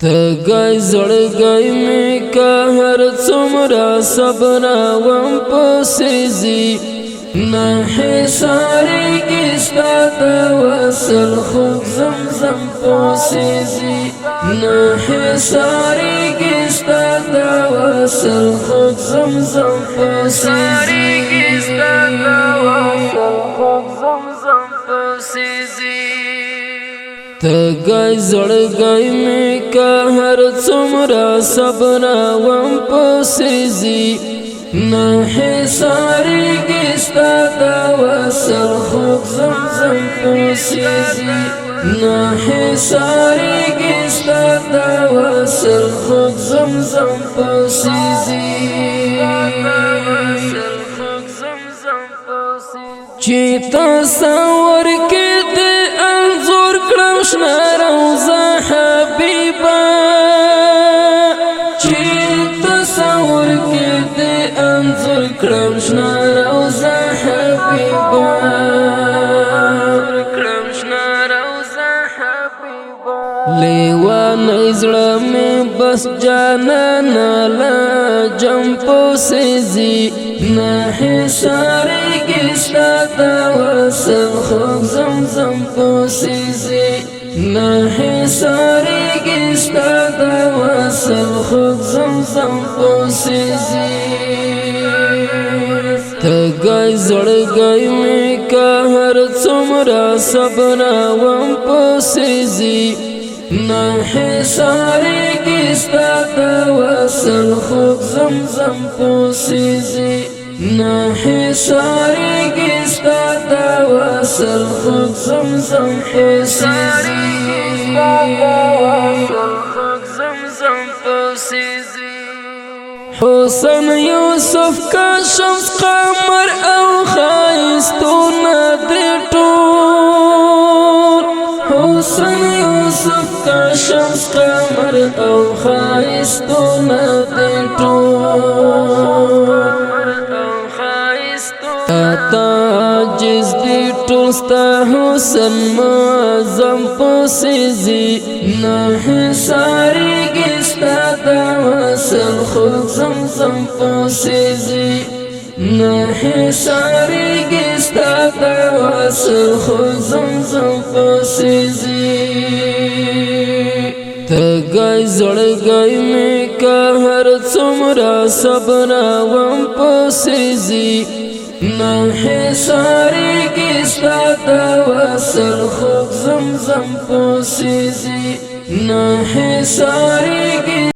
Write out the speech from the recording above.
تگای زړګای می که هر څومره صبر وم پسیزي نه حسارېږي ستا د وصل خوږ زمزم پسیزي نه حسارېږي ستا د وصل خوږ زمزم پسیزي تگای زړګای می که هر څومره صبر وم پسیزي نه حسارېږي ستا د وصل خوږ زمزم پسیزي نه حسارېږي ستا د وصل خوږ زمزم پسیزي چې تصور کې دې انځور کړم شنه روضه حبیبه چې تصور کې دې انځور کړم شنه روضه حبیبه لیوانه زړه مې بس جانانه لا جم پسیزي نه حسارېږي ستا د وصل خوږ زمزم پسیزي نه حسارېږي ستا د وصل خوږ زمزم پسیزي تگای زړګای می که هر څومره صبر وم پسیزي نه حسارېږي ستا د وصل خوږ زمزم پسیزي نه حسارېږي ستا د وصل خوږ زمزم پسیزي حسن یوسف کا شمس قمر او ښایستونه دې ټول حسن یوسف کا شمس قمر او ښایستونه دې ټول تا عاجز دې ټول ستا حسن معظم پسیزي نه حسارېږي ستا د وصل خوږ زمزم پسیزي نه حسارېږي ستا د وصل خوږ زمزم پسیزي تگای زړګای می که هر څومره صبر وم پسیزي نه حسارېږي ستا د وصل خوږ زمزم پسیزي نه حسارېږي